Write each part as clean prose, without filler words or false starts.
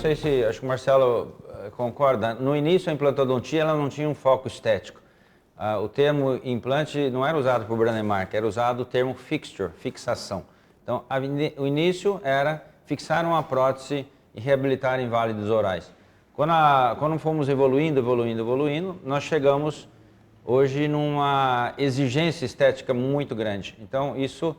sei se, acho que o Marcelo concorda, no início a implantodontia ela não tinha um foco estético. O termo implante não era usado por Brånemark, era usado o termo fixture, fixação. Então, o início era fixar uma prótese e reabilitar inválidos orais. Quando fomos evoluindo, nós chegamos hoje numa exigência estética muito grande. Então, isso,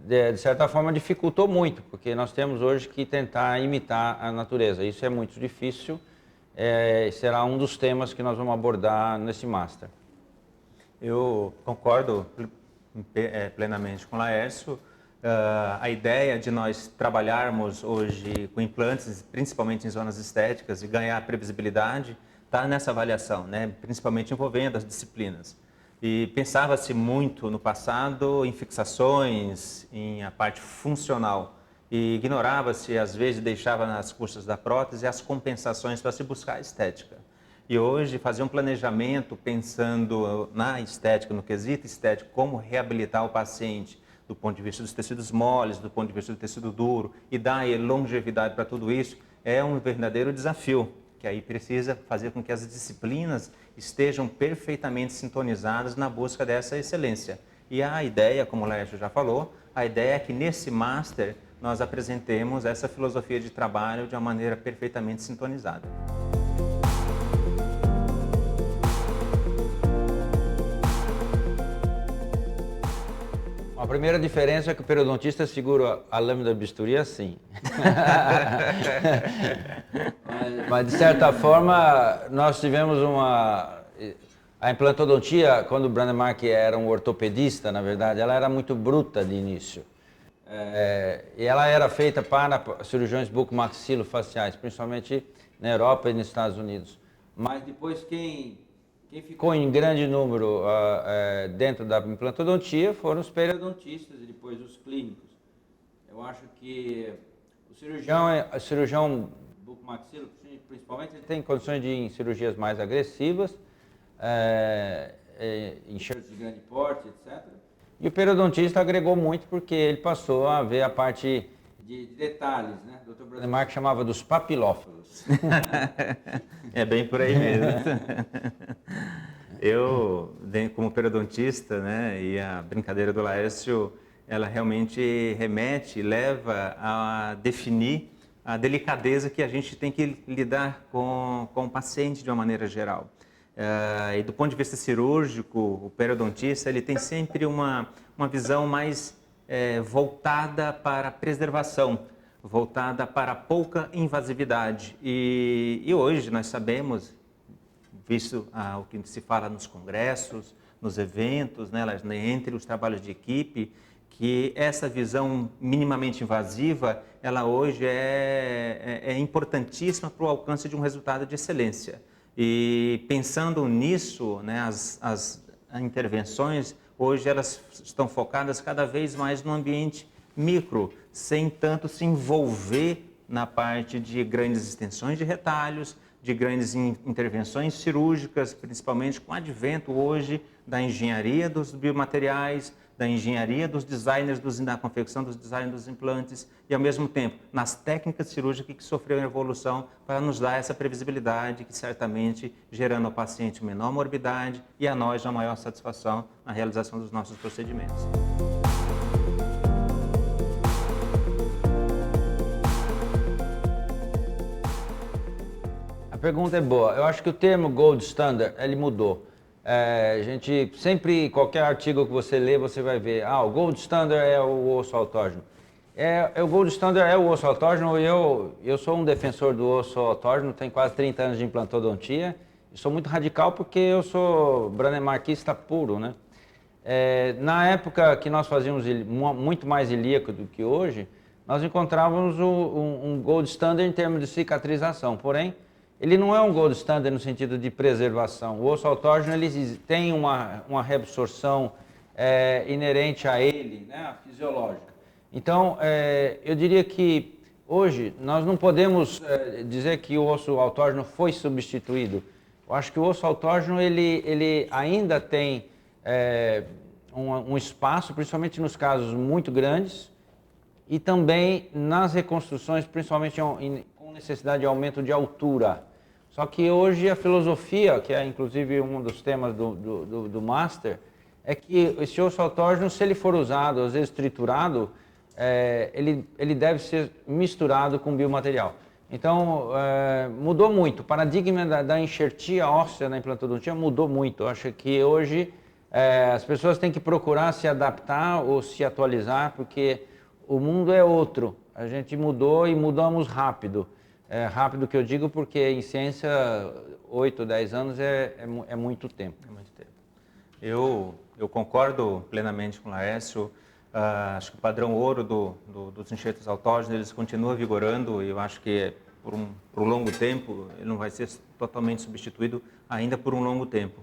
de certa forma, dificultou muito, porque nós temos hoje que tentar imitar a natureza. Isso é muito difícil, será um dos temas que nós vamos abordar nesse Master. Eu concordo plenamente com o Laércio. A ideia de nós trabalharmos hoje com implantes, principalmente em zonas estéticas, e ganhar previsibilidade, está nessa avaliação, né? Principalmente envolvendo as disciplinas. E pensava-se muito no passado em fixações, em a parte funcional, e ignorava-se, às vezes, deixava nas custas da prótese as compensações para se buscar a estética. E hoje, fazer um planejamento pensando na estética, no quesito estético, como reabilitar o paciente do ponto de vista dos tecidos moles, do ponto de vista do tecido duro, e dar longevidade para tudo isso, é um verdadeiro desafio, que aí precisa fazer com que as disciplinas estejam perfeitamente sintonizadas na busca dessa excelência. E a ideia, como o Laércio já falou, a ideia é que nesse Master nós apresentemos essa filosofia de trabalho de uma maneira perfeitamente sintonizada. A primeira diferença é que o periodontista segura a lâmina do bisturi assim. Mas, de certa forma, nós tivemos a implantodontia, quando o Brånemark era um ortopedista, na verdade, ela era muito bruta de início. E ela era feita para cirurgiões bucomaxilofaciais, principalmente na Europa e nos Estados Unidos. Mas depois quem ficou em grande número dentro da implantodontia foram os periodontistas e depois os clínicos. Eu acho que o cirurgião bucomaxilo, principalmente, ele tem condições de ir em cirurgias mais agressivas, enxertos de grande porte, etc. E o periodontista agregou muito porque ele passou a ver a parte de detalhes, né? O Dr. Brånemark chamava dos papilófilos. É bem por aí mesmo. Eu, como periodontista, né, e a brincadeira do Laércio, ela realmente remete, leva a definir a delicadeza que a gente tem que lidar com o paciente de uma maneira geral. E do ponto de vista cirúrgico, o periodontista ele tem sempre uma visão mais voltada para a preservação, voltada para pouca invasividade. E hoje nós sabemos, visto o que se fala nos congressos, nos eventos, né, entre os trabalhos de equipe, que essa visão minimamente invasiva, ela hoje é importantíssima para o alcance de um resultado de excelência. E pensando nisso, né, as intervenções, hoje elas estão focadas cada vez mais no ambiente micro, sem tanto se envolver na parte de grandes extensões de retalhos, de grandes intervenções cirúrgicas, principalmente com o advento hoje da engenharia dos biomateriais, da engenharia dos designers da confecção dos designers dos implantes e, ao mesmo tempo, nas técnicas cirúrgicas que sofreram evolução para nos dar essa previsibilidade que, certamente, gerando ao paciente menor morbidade e a nós uma maior satisfação na realização dos nossos procedimentos. A pergunta é boa. Eu acho que o termo Gold Standard, ele mudou. A gente sempre, qualquer artigo que você lê, você vai ver, o Gold Standard é o osso autógeno. O Gold Standard é o osso autógeno e eu sou um defensor do osso autógeno, tenho quase 30 anos de implantodontia. E sou muito radical porque eu sou Brånemarkista puro, né? Na época que nós fazíamos muito mais ilíaco do que hoje, nós encontrávamos um Gold Standard em termos de cicatrização, porém, ele não é um gold standard no sentido de preservação. O osso autógeno ele tem uma reabsorção inerente a ele, né, fisiológica. Então, eu diria que hoje nós não podemos dizer que o osso autógeno foi substituído. Eu acho que o osso autógeno ele ainda tem um espaço, principalmente nos casos muito grandes, e também nas reconstruções, principalmente com com necessidade de aumento de altura. Só que hoje a filosofia, que é inclusive um dos temas do Master, é que esse osso autógeno, se ele for usado, às vezes triturado, ele deve ser misturado com biomaterial. Então, mudou muito. O paradigma da enxertia óssea na implantodontia mudou muito. Eu acho que hoje as pessoas têm que procurar se adaptar ou se atualizar, porque o mundo é outro. A gente mudou e mudamos rápido. Rápido que eu digo porque em ciência 8, 10 anos é muito tempo. É muito tempo. Eu concordo plenamente com o Laércio. Acho que o padrão ouro dos enxertos autógenos, eles continuam vigorando e eu acho que por um longo tempo ele não vai ser totalmente substituído ainda por um longo tempo.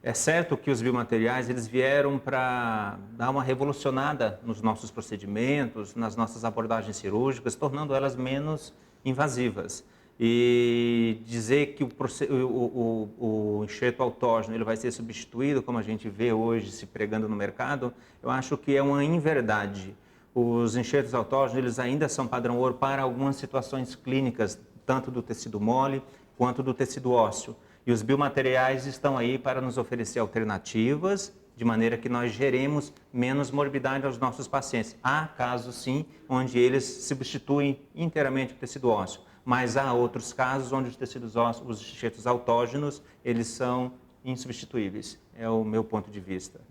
É certo que os biomateriais eles vieram para dar uma revolucionada nos nossos procedimentos, nas nossas abordagens cirúrgicas, tornando elas menos invasivas. E dizer que o enxerto autógeno ele vai ser substituído, como a gente vê hoje se pregando no mercado, eu acho que é uma inverdade. Os enxertos autógenos eles ainda são padrão ouro para algumas situações clínicas, tanto do tecido mole quanto do tecido ósseo. E os biomateriais estão aí para nos oferecer alternativas, de maneira que nós geremos menos morbidade aos nossos pacientes. Há casos, sim, onde eles substituem inteiramente o tecido ósseo, mas há outros casos onde os tecidos ósseos, os enxertos autógenos, eles são insubstituíveis. É o meu ponto de vista.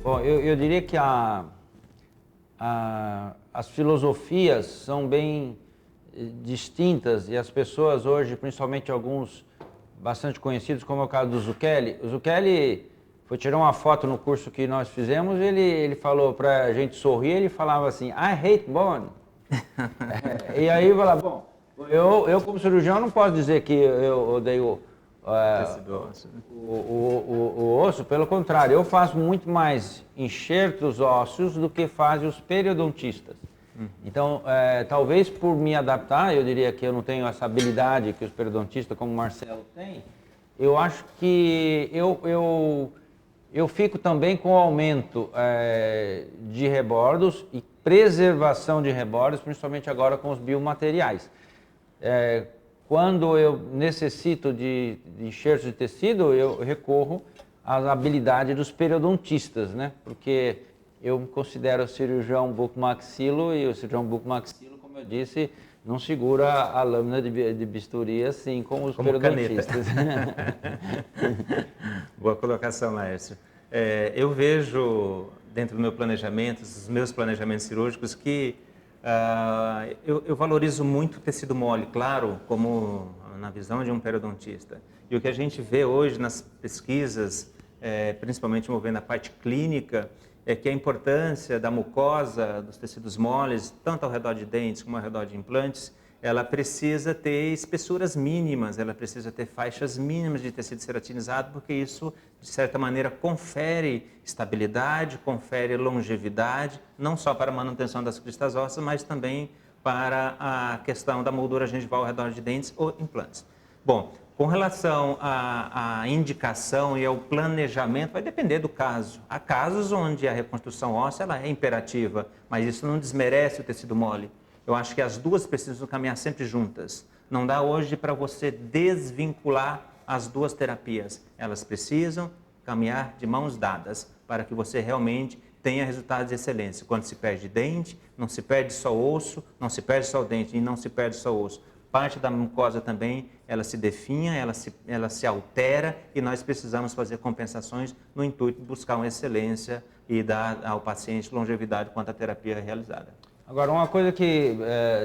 Bom, eu diria que as filosofias são bem distintas e as pessoas hoje, principalmente alguns bastante conhecidos, como é o caso do Zucchelli. O Zucchelli foi tirar uma foto no curso que nós fizemos, ele falou para a gente sorrir, ele falava assim, I hate bone. E aí eu falava, bom, eu como cirurgião não posso dizer que eu odeio o osso, pelo contrário, eu faço muito mais enxertos ósseos do que fazem os periodontistas. Então, talvez por me adaptar, eu diria que eu não tenho essa habilidade que os periodontistas, como o Marcelo, tem. Eu acho que eu fico também com o aumento de rebordos e preservação de rebordos, principalmente agora com os biomateriais. Quando eu necessito de enxertos de tecido, eu recorro às habilidades dos periodontistas, né? Porque eu me considero cirurgião bucomaxilo e o cirurgião bucomaxilo, como eu disse, não segura a lâmina de bisturi assim como os periodontistas. Boa colocação, Laércio. Eu vejo dentro do meu planejamento, dos meus planejamentos cirúrgicos, que eu valorizo muito o tecido mole, claro, como na visão de um periodontista. E o que a gente vê hoje nas pesquisas, principalmente envolvendo a parte clínica, é que a importância da mucosa, dos tecidos moles, tanto ao redor de dentes como ao redor de implantes, ela precisa ter espessuras mínimas, ela precisa ter faixas mínimas de tecido ceratinizado, porque isso, de certa maneira, confere estabilidade, confere longevidade, não só para a manutenção das cristas ósseas, mas também para a questão da moldura gengival ao redor de dentes ou implantes. Bom, com relação à indicação e ao planejamento, vai depender do caso. Há casos onde a reconstrução óssea ela é imperativa, mas isso não desmerece o tecido mole. Eu acho que as duas precisam caminhar sempre juntas. Não dá hoje para você desvincular as duas terapias. Elas precisam caminhar de mãos dadas para que você realmente tenha resultados de excelência. Quando se perde dente, não se perde só osso, não se perde só o dente e não se perde só osso. Parte da mucosa também, ela se definha, ela se altera e nós precisamos fazer compensações no intuito de buscar uma excelência e dar ao paciente longevidade quanto à terapia realizada. Agora, uma coisa que,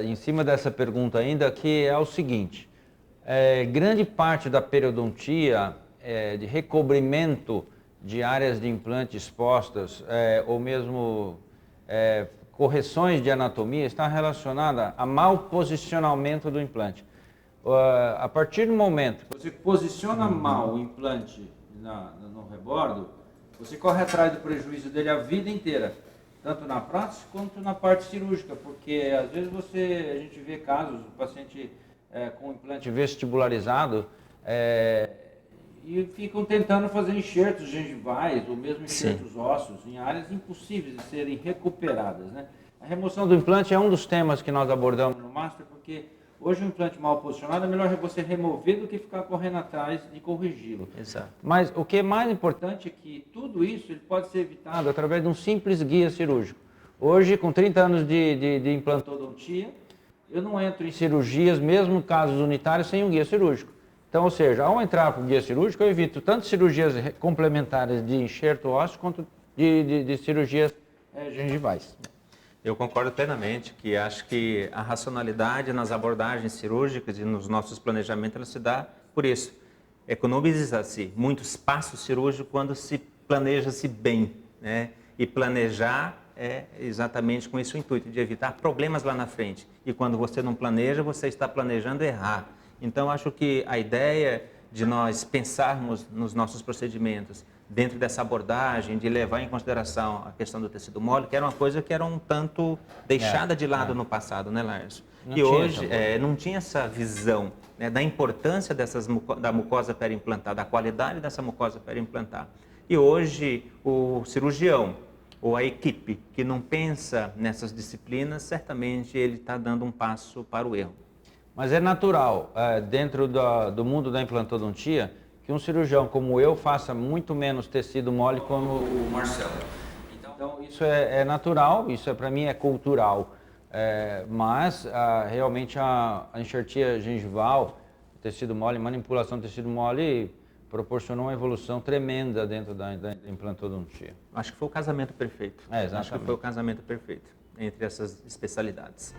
em cima dessa pergunta ainda, que é o seguinte, grande parte da periodontia, de recobrimento de áreas de implante expostas, ou mesmo correções de anatomia, está relacionada a mau posicionamento do implante. A partir do momento que você posiciona mal o implante no rebordo, você corre atrás do prejuízo dele a vida inteira. Tanto na prática quanto na parte cirúrgica, porque às vezes a gente vê casos, o paciente com implante vestibularizado, e ficam tentando fazer enxertos gengivais ou mesmo enxertos Sim. ósseos em áreas impossíveis de serem recuperadas, né? A remoção do implante é um dos temas que nós abordamos no Master, porque hoje o implante mal posicionado é melhor você remover do que ficar correndo atrás de corrigi-lo. Exato. Mas o que é mais importante é que tudo isso ele pode ser evitado através de um simples guia cirúrgico. Hoje, com 30 anos de implantodontia, eu não entro em cirurgias, mesmo casos unitários, sem um guia cirúrgico. Então, ou seja, ao entrar com o guia cirúrgico, eu evito tanto cirurgias complementares de enxerto ósseo, quanto de cirurgias gengivais. Eu concordo plenamente que acho que a racionalidade nas abordagens cirúrgicas e nos nossos planejamentos ela se dá por isso. Economiza-se muito espaço cirúrgico quando se planeja-se bem, né? E planejar é exatamente com esse o intuito de evitar problemas lá na frente. E quando você não planeja, você está planejando errar. Então, acho que a ideia de nós pensarmos nos nossos procedimentos dentro dessa abordagem, de levar em consideração a questão do tecido mole, que era uma coisa que era um tanto deixada de lado no passado, né, Lárcio? E hoje não tinha essa visão, né, da importância da mucosa periimplantar, da qualidade dessa mucosa periimplantar. E hoje o cirurgião ou a equipe que não pensa nessas disciplinas, certamente ele está dando um passo para o erro. Mas é natural, dentro do mundo da implantodontia, que um cirurgião como eu faça muito menos tecido mole como o Marcelo. Então isso é natural, isso para mim é cultural. Mas realmente a enxertia gengival, tecido mole, manipulação do tecido mole proporcionou uma evolução tremenda dentro da implantodontia. Acho que foi o casamento perfeito. Exatamente. Acho que foi o casamento perfeito entre essas especialidades.